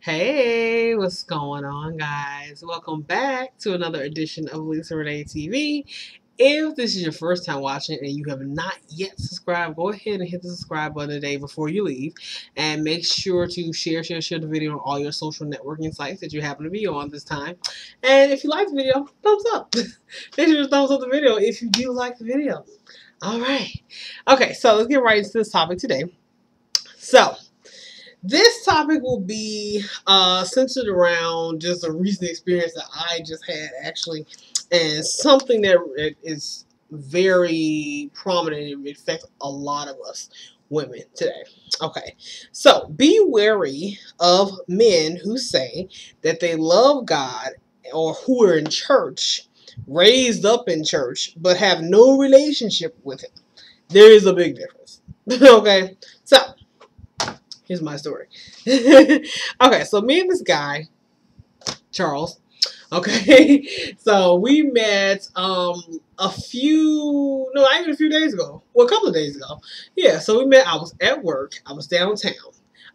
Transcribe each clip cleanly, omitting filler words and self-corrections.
Hey, what's going on, guys? Welcome back to another edition of Lisa Renee TV. If this is your first time watching and you have not yet subscribed, go ahead and hit the subscribe button today before you leave. And make sure to share the video on all your social networking sites that you happen to be on this time. And if you like the video, thumbs up. Make sure to thumbs up the video if you do like the video. All right. Okay, so let's get right into this topic today. So, this topic will be centered around just a recent experience that I just had, actually, and something that is very prominent. It affects a lot of us women today. Okay, so be wary of men who say that they love God or who are in church, raised up in church, but have no relationship with Him. There is a big difference. Okay, so here's my story. Okay, so me and this guy, Charles, okay, so we met not even a few days ago. Well, a couple of days ago. Yeah, so we met. I was at work. I was downtown.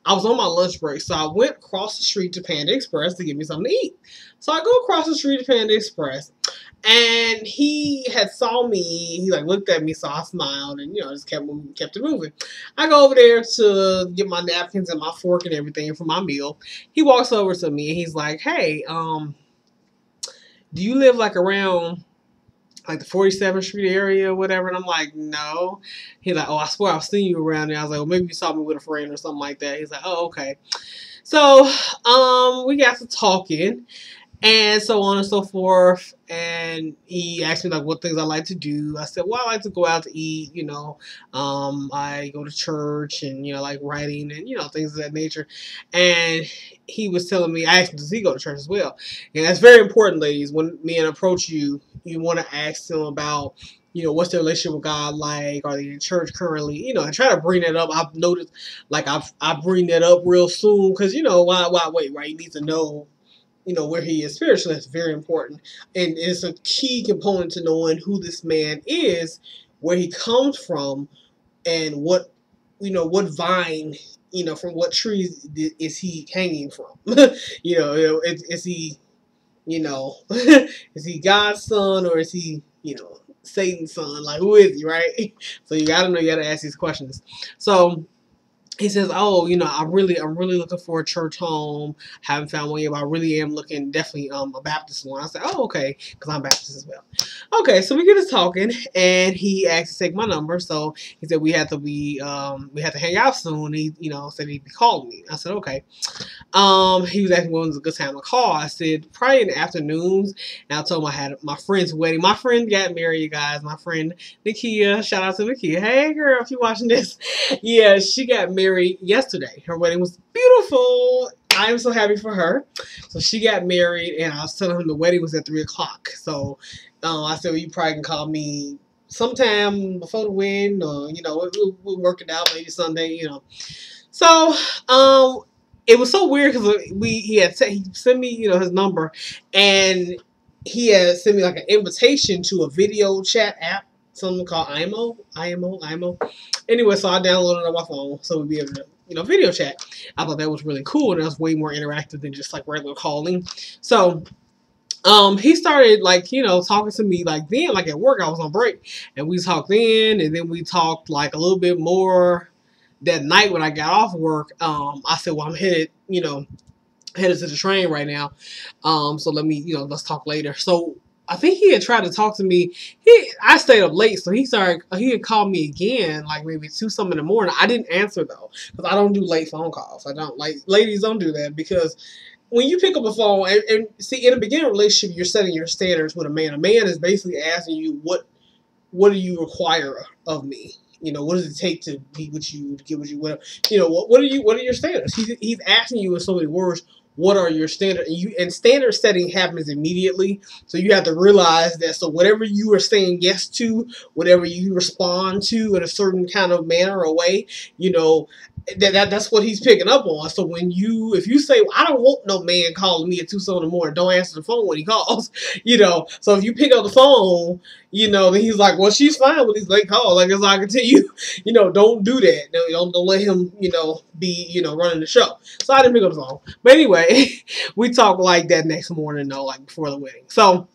I was on my lunch break, so I went across the street to Panda Express to get me something to eat. So I go across the street to Panda Express, and he had saw me. He looked at me, so I smiled, and just kept it moving. I go over there to get my napkins and my fork and everything for my meal. He walks over to me and he's like, "Hey, do you live around the 47th Street area or whatever?" And I'm like, "No." He's like, "Oh, I swear I've seen you around there." I was like, "Well, maybe you saw me with a friend or something like that." He's like, "Oh, okay." So, we got to talking and so on and so forth. And he asked me what things I like to do. I said, well, I like to go out to eat, I go to church and, like writing and, things of that nature. And he was telling me, I asked him, does he go to church as well? And that's very important, ladies. When men approach you, you want to ask them about, what's their relationship with God like? Are they in church currently? And try to bring that up. I've noticed, I bring that up real soon because, why wait, right? You need to know, where he is spiritually. That's very important. And it's a key component to knowing who this man is, where he comes from, and what vine, from what tree is he hanging from? Is he, is he God's son or is he, Satan's son? Who is he, right? So you gotta know, you gotta ask these questions. So he says, "Oh, I'm really looking for a church home. Haven't found one yet, but I really am looking, definitely a Baptist one." I said, "Oh, okay," because I'm Baptist as well. Okay, so we get to talking, and he asked to take my number. So he said we had to hang out soon. He, said he'd be calling me. I said, "Okay." He was asking when was a good time to call. I said probably in the afternoons. And I told him I had my friend's wedding. My friend got married, you guys. My friend Nakia. Shout out to Nakia. Hey, girl, if you're watching this, yeah, she got married yesterday. Her wedding was beautiful. I am so happy for her. So she got married, and I was telling him the wedding was at 3 o'clock. So I said, well, you probably can call me sometime before the wedding, or we'll work it out, maybe Sunday, So it was so weird because he sent me his number, and he had sent me an invitation to a video chat app, something called IMO. Anyway, so I downloaded it on my phone so we'd be able to video chat. I thought that was really cool, and it was way more interactive than just regular calling. So he started talking to me then at work. I was on break, and we talked then, and then we talked a little bit more that night when I got off work. I said, well, I'm headed to the train right now. So let me, let's talk later. So I think he had tried to talk to me. I stayed up late, so he had called me again, maybe 2 something in the morning. I didn't answer though, because I don't do late phone calls. I don't ladies don't do that, because when you pick up a phone and see, in a beginning relationship, you're setting your standards with a man. A man is basically asking you, what do you require of me? What does it take to be with you, to get with you? What are your standards? He's asking you in so many words, what are your standards? And standard setting happens immediately. So you have to realize that. So whatever you are saying yes to, whatever you respond to in a certain kind of manner or way, That's what he's picking up on. So if you say, well, I don't want no man calling me at 2 in the morning, don't answer the phone when he calls, So if you pick up the phone, then he's like, well, she's fine with these late calls. Like, as I continue, don't do that. Don't let him, be, running the show. So I didn't pick up the phone. But anyway, we talked like that next morning, though, like before the wedding. So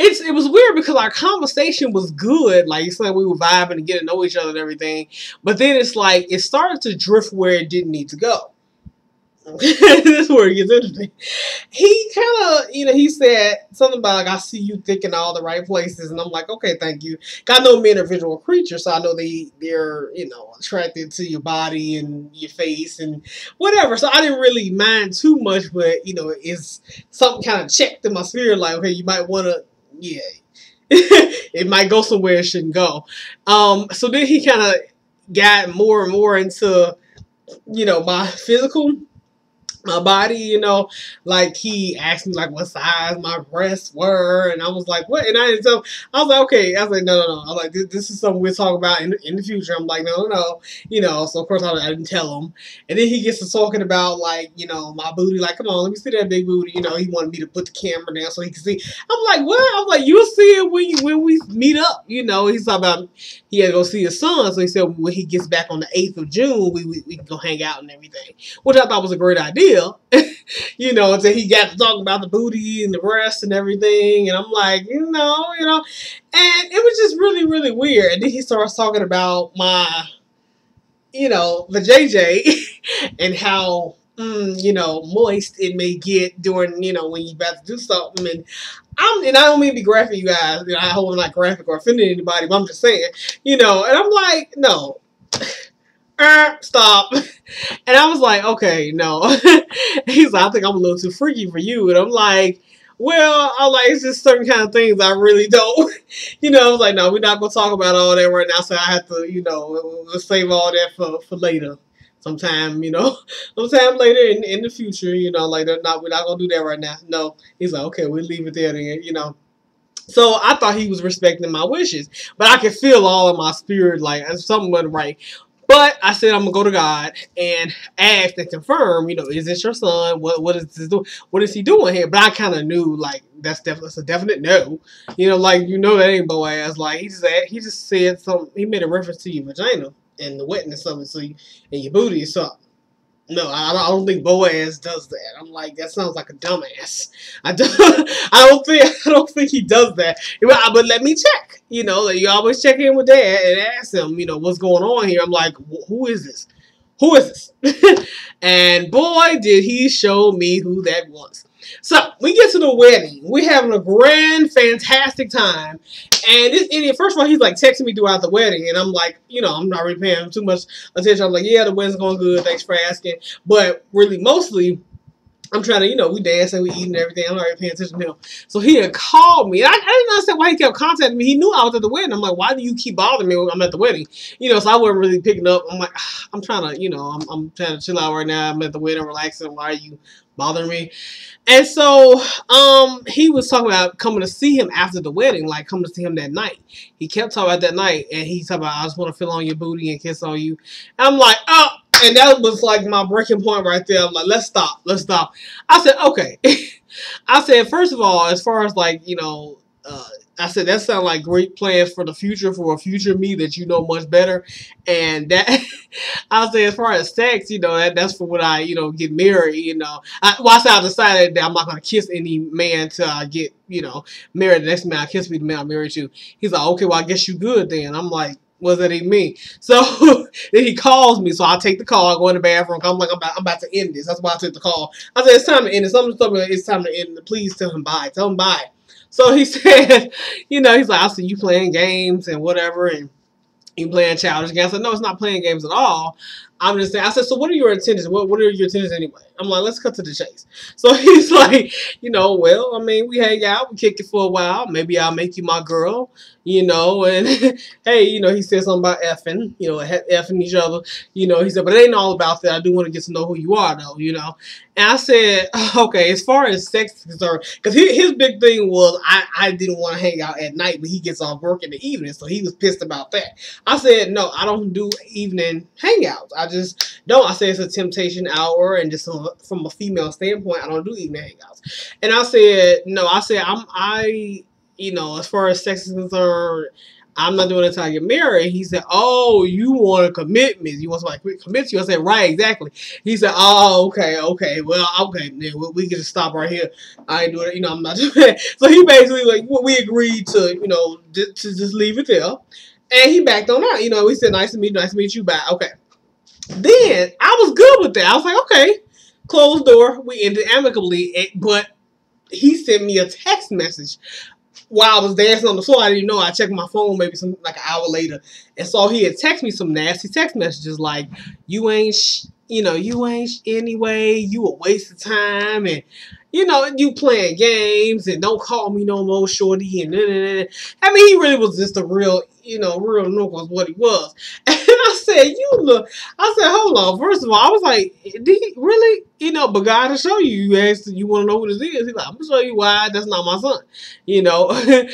it was weird because our conversation was good. Like, it's like we were vibing and getting to know each other and everything. But then it's like it started to drift where it didn't need to go. This is where it gets interesting. He kind of, he said something about, like, I see you thinking all the right places. And I'm like, okay, thank you. I know men are visual creatures, so I know they're, attracted to your body and your face and whatever. So I didn't really mind too much, but, it's something kind of checked in my spirit, like, okay, you might want to, yeah, it might go somewhere it shouldn't go. So then he kind of got more and more into, my physical, my body, like he asked me like what size my breasts were, and I was like, what? And I didn't tell. I was like, okay. I was like, no. I was like, this is something we'll talk about in the future. I'm like, no. So of course I didn't tell him. And then he gets to talking about like, my booty. Like, come on, let me see that big booty. He wanted me to put the camera down so he could see. I'm like, what? I was like, you'll see it when we meet up. He's talking about he had to go see his son. So he said when he gets back on the 8th of June, we can go hang out and everything, which I thought was a great idea. Until he got to talk about the booty and the breasts and everything. And I'm like, and it was just really, really weird. And then he starts talking about my, the JJ and how, moist it may get during, when you about to do something. And I don't mean to be graphic, you guys. I hope I'm not graphic or offending anybody, but I'm just saying, and I'm like, no. Stop. And I was like, okay, no. He's like, I think I'm a little too freaky for you. And I'm like, well, it's just certain kind of things I really don't. I was like, no, we're not going to talk about all that right now. So I have to, we'll save all that for later. Sometime later in the future, like, we're not going to do that right now. No. He's like, okay, we'll leave it there then, So I thought he was respecting my wishes. But I could feel all in my spirit, like, something wasn't right. But I said I'm gonna go to God and ask and confirm, is this your son? What is this doing? What is he doing here? But I kind of knew, like, that's a definite no. That ain't Boaz. Like, he just said something. He made a reference to your vagina and the wetness of it, and your booty. So no, I don't think Boaz does that. I'm like, that sounds like a dumbass. I don't think he does that. But let me check. You always check in with Dad and ask him, what's going on here. I'm like, who is this? Who is this? And boy, did he show me who that was. So we get to the wedding. We're having a grand, fantastic time. And this idiot, first of all, he's like texting me throughout the wedding. And I'm like, I'm not really paying him too much attention. I'm like, yeah, the wedding's going good. Thanks for asking. But really, mostly, I'm trying to, we dancing, we eating everything. I'm not really paying attention to him. So he had called me. And I didn't understand why he kept contacting me. He knew I was at the wedding. I'm like, why do you keep bothering me when I'm at the wedding? So I wasn't really picking up. I'm like, I'm trying to, I'm trying to chill out right now. I'm at the wedding, relaxing. Why are you bothering me? And so he was talking about coming to see him after the wedding, like coming to see him that night. He kept talking about that night, and he talking about, I just want to feel on your booty and kiss on you. And I'm like, oh. And that was like my breaking point right there. I'm like, let's stop. I said, okay. I said, first of all, as far as like, I said, that sounds like great plans for the future, for a future me that you know much better. And that, I said, as far as sex, that's for when I, get married, I said I decided that I'm not going to kiss any man till I get, married. The next man I kiss me, the man I'm married to. He's like, okay, well, I guess you good then. I'm like, what does that even mean? So then he calls me, so I take the call. I go in the bathroom. I'm like, I'm about to end this. That's why I took the call. I said, it's time to end it. Someone told me it's time to end it. Please tell him bye. Tell him bye. So he said, he's like, I see you playing games and whatever, and you playing childish games. I said, no, it's not playing games at all. I'm just saying, I said, so what are your intentions? What are your intentions anyway? I'm like, let's cut to the chase. So he's like, well, I mean, we hang out, we kick it for a while. Maybe I'll make you my girl, and hey, he said something about effing, effing each other, he said, but it ain't all about that. I do want to get to know who you are though, And I said, okay, as far as sex is concerned, because his big thing was I didn't want to hang out at night, but he gets off work in the evening, so he was pissed about that. I said, no, I don't do evening hangouts. I just don't. I said it's a temptation hour, and just from a female standpoint, I don't do evening hangouts. And I said, no, I said, you know, as far as sex is concerned, I'm not doing it until I get married. He said, oh, you want a commitment. You want somebody to commit to you. I said, right, exactly. He said, oh, okay. Well, okay, then we can just stop right here. I ain't doing it. You know, I'm not doing it. So he basically, like, we agreed to, you know, to just leave it there. And he backed on that. You know, he said, nice to meet you, bye. Okay. Then I was good with that. I was like, okay, closed door. We ended amicably. But he sent me a text message while I was dancing on the floor. I didn't know. I checked my phone maybe like an hour later, and so he had texted me some nasty text messages like, you ain't anyway, you a waste of time, and you know, you playing games, and don't call me no more, shorty, and I mean, he really was just a real, you know, real nook was what he was. And I said, I said, hold on. First of all, I was like, did he really? You know, but God to show you. You asked, you want to know who this is? He's like, I'm gonna show you why that's not my son. You know, and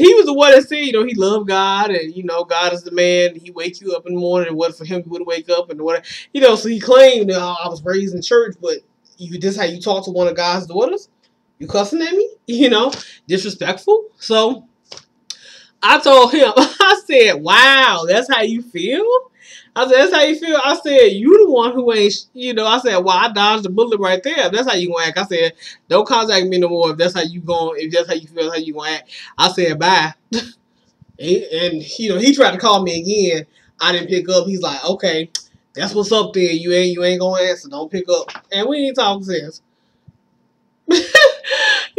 he was the one that said, you know, he loved God, and you know, God is the man. He wake you up in the morning, and what for him, he would wake up and whatever. You know, so he claimed that I was raised in church, but this how you talk to one of God's daughters? You cussing at me? You know, disrespectful. So I told him, I said, wow, that's how you feel? I said, that's how you feel? I said, you the one who ain't, you know, I said, well, I dodged the bullet right there. If that's how you gonna act. I said, don't contact me no more if that's how you going, if that's how you feel, that's how you gonna act. I said, bye. And, you know, he tried to call me again. I didn't pick up. He's like, okay, that's what's up there. You ain't gonna answer. Don't pick up. And we ain't talking since.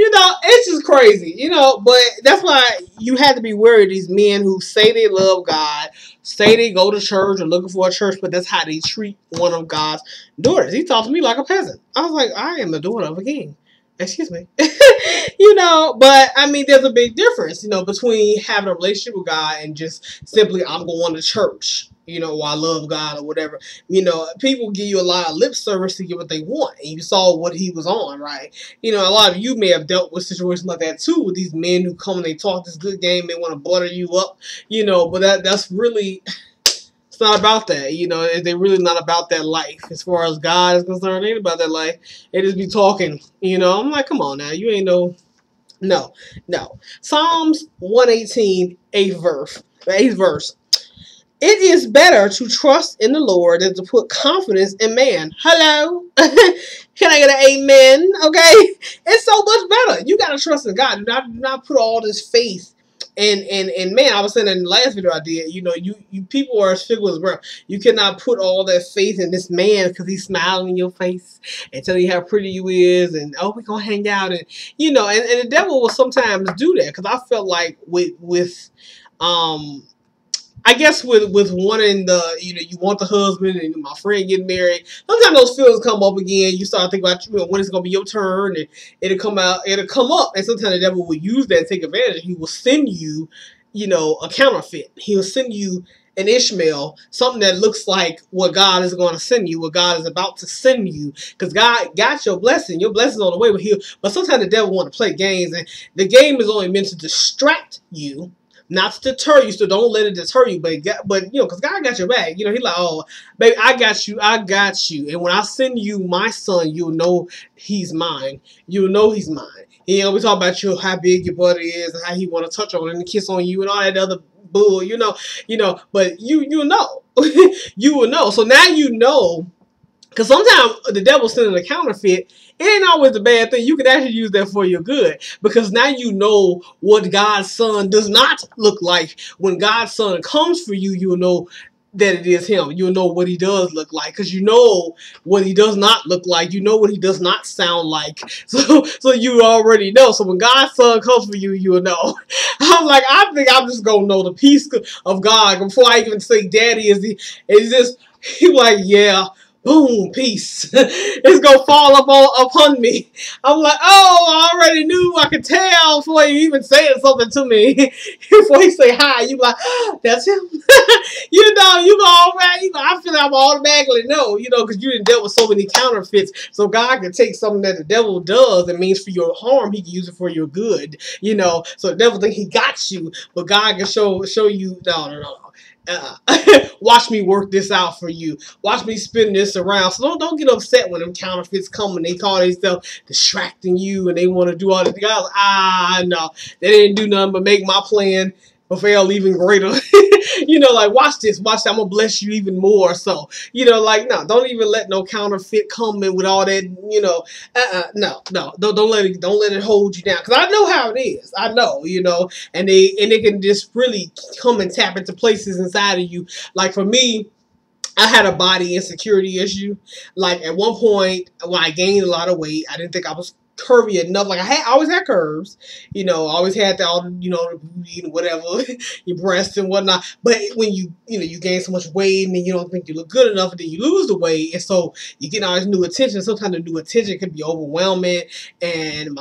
You know, it's just crazy, you know, but that's why you have to be wary of these men who say they love God, say they go to church or looking for a church, but that's how they treat one of God's daughters. He talked to me like a peasant. I was like, I am the daughter of a king. Excuse me. You know, but I mean, there's a big difference, you know, between having a relationship with God and just simply, I'm going to church. You know, or I love God or whatever. You know, people give you a lot of lip service to get what they want. And you saw what he was on, right? You know, a lot of you may have dealt with situations like that too, with these men who come and they talk this good game, they want to butter you up, you know, but that's really, it's not about that, you know, they're really not about that life. As far as God is concerned, it ain't about that life. They just be talking, you know. I'm like, come on now, you ain't no. Psalms 118, 8th verse. It is better to trust in the Lord than to put confidence in man. Hello? Can I get an amen? Okay? It's so much better. You got to trust in God. Do not put all this faith in man. I was saying in the last video I did, you know, you people are as fickle as breath. You cannot put all that faith in this man because he's smiling in your face and telling you how pretty you is and, oh, we're going to hang out. And, you know, and the devil will sometimes do that because I felt like with I guess with wanting the, you know, you want the husband and my friend getting married, sometimes those feelings come up again. You start thinking about, you know, when it's going to be your turn, and it'll come up. And sometimes the devil will use that and take advantage. He will send you, you know, a counterfeit. He'll send you an Ishmael, something that looks like what God is going to send you, what God is about to send you, because God got your blessing. Your blessing's on the way, but sometimes the devil want to play games, and the game is only meant to distract you, not to deter you, so don't let it deter you. But you know, because God got your back. You know, He's like, oh, baby, I got you. And when I send you my son, you'll know he's mine. You'll know he's mine. You know, we talk about how big your buddy is and how he want to touch on and kiss on you and all that other bull. You know. But you know, you will know. So now you know. Because sometimes the devil's sending a counterfeit. It ain't always a bad thing. You can actually use that for your good. Because now you know what God's son does not look like. When God's son comes for you, you'll know that it is him. You'll know what he does look like. Because you know what he does not look like. You know what he does not sound like. So you already know. So when God's son comes for you, you'll know. I'm like, I think I'm just going to know the peace of God. Before I even say daddy, is just, he's like, yeah. Boom, peace. It's going to fall upon me. I'm like, oh, I already knew. I could tell before he even said something to me. Before he say hi, you like, oh, that's him. You know, you go, all right. You know, I feel like I'm automatically know, you know, because you didn't deal with so many counterfeits. So God can take something that the devil does and means for your harm. He can use it for your good, you know. So the devil think he got you, but God can show you, no. Watch me work this out for you. Watch me spin this around. So don't get upset when them counterfeits come and they call themselves distracting you and they want to do all this. Guys, no, they didn't do nothing but make my plan fail even greater. You know, like, watch this, watch that. I'm gonna bless you even more. So, you know, like, no, don't even let no counterfeit come in with all that, you know. No, don't let it hold you down, because I know how it is. I know, you know, and they can just really come and tap into places inside of you. Like, for me, I had a body insecurity issue. Like, at one point when I gained a lot of weight, I didn't think I was curvy enough. Like, I always had curves, you know, always had that, all, you know, the booty and whatever, your breasts and whatnot. But when you gain so much weight and then you don't think you look good enough, and then you lose the weight, and so you get all this new attention. Sometimes the new attention can be overwhelming. And you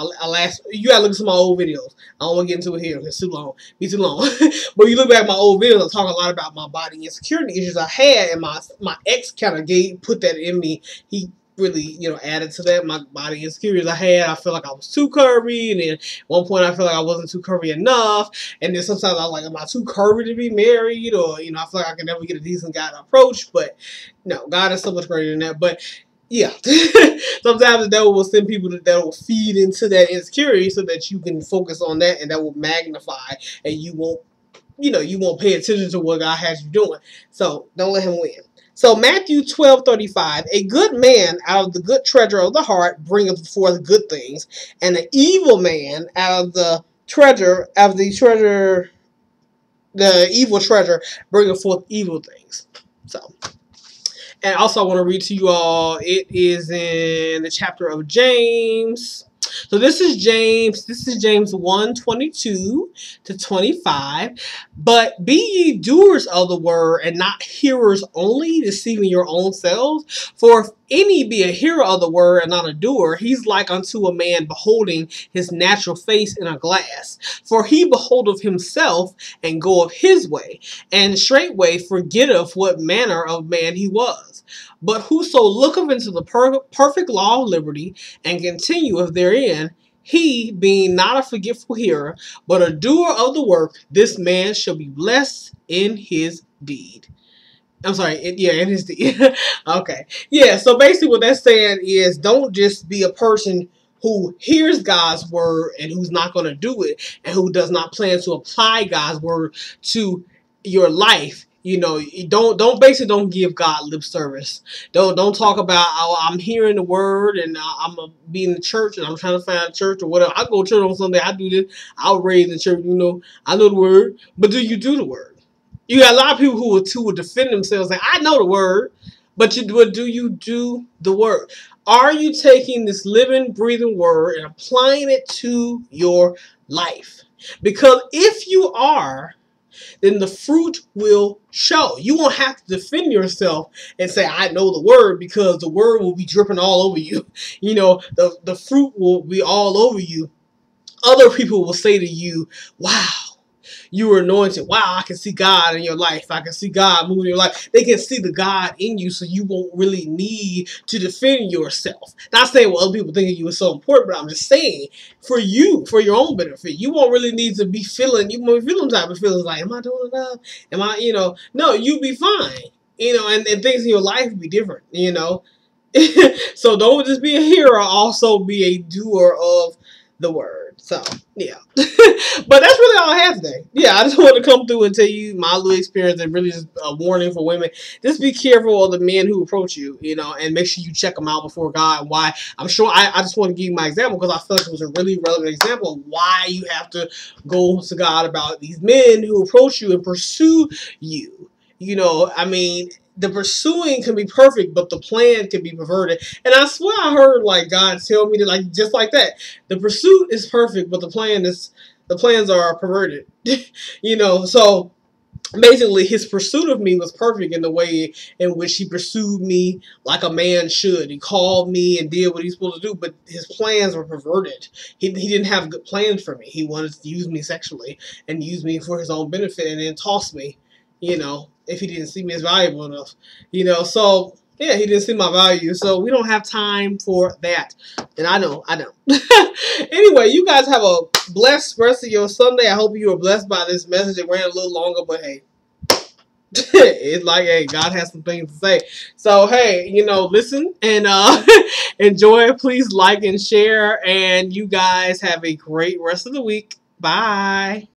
gotta look at some of my old videos. I don't want to get into it here. It's too long. Be too long. But you look back at my old videos, I talk a lot about my body insecurity issues I had, and my ex kind of put that in me. He really, you know, added to that. My body insecurities I had. I feel like I was too curvy, and then at one point I feel like I wasn't too curvy enough, and then sometimes I was like, am I too curvy to be married? Or, you know, I feel like I can never get a decent guy to approach. But no, God is so much greater than that. But yeah, sometimes the devil will send people that will feed into that insecurity so that you can focus on that, and that will magnify, and you won't, you know, you won't pay attention to what God has you doing. So don't let him win. So Matthew 12:35, a good man out of the good treasure of the heart bringeth forth good things, and an evil man out of the evil treasure bringeth forth evil things. So, and also I want to read to you all, it is in the chapter of James. So this is James 1:22-25. But be ye doers of the word, and not hearers only, deceiving your own selves. For if any be a hearer of the word and not a doer, he's like unto a man beholding his natural face in a glass. For he beholdeth himself, and goeth his way, and straightway forgetteth what manner of man he was. But whoso looketh into the perfect law of liberty, and continueth therein, he, being not a forgetful hearer, but a doer of the work, this man shall be blessed in his deed. I'm sorry, in his deed. Okay. Yeah, so basically what that's saying is, don't just be a person who hears God's word and who's not going to do it, and who does not plan to apply God's word to your life. You know, don't give God lip service. Don't talk about, oh, I'm hearing the word and I'm gonna be in the church and I'm trying to find a church or whatever. I go to church on Sunday. I do this. I'll raise the church. You know, I know the word, but do you do the word? You got a lot of people who will defend themselves like, I know the word, but do you do the word? Are you taking this living, breathing word and applying it to your life? Because if you are, then the fruit will show. You won't have to defend yourself and say, I know the word, because the word will be dripping all over you. You know, the fruit will be all over you. Other people will say to you, wow, you were anointed. Wow, I can see God in your life. I can see God moving in your life. They can see the God in you, so you won't really need to defend yourself. Not saying what other people think of you is so important, but I'm just saying, for you, for your own benefit, you won't really need to be feeling, you won't be feeling type of feelings like, am I doing enough? Am I, you know, no, you'll be fine. You know, and things in your life will be different, you know. So don't just be a hearer, also be a doer of the word. So, yeah. But that's really all I have today. Yeah, I just wanted to come through and tell you my little experience, and really just a warning for women. Just be careful of the men who approach you, you know, and make sure you check them out before God. Why? I'm sure I just want to give you my example, because I feel like it was a really relevant example of why you have to go to God about these men who approach you and pursue you. You know, I mean, the pursuing can be perfect, but the plan can be perverted. And I swear I heard like God tell me to, like, just like that. The pursuit is perfect, but the plans are perverted. You know, so basically his pursuit of me was perfect in the way in which he pursued me like a man should. He called me and did what he's supposed to do, but his plans were perverted. He didn't have good plans for me. He wanted to use me sexually and use me for his own benefit, and then toss me, you know, if he didn't see me as valuable enough, you know. So yeah, he didn't see my value. So we don't have time for that. And I know. Anyway, you guys have a blessed rest of your Sunday. I hope you were blessed by this message. It ran a little longer, but hey, It's like, hey, God has some things to say. So, hey, listen and enjoy. Please like and share. And you guys have a great rest of the week. Bye.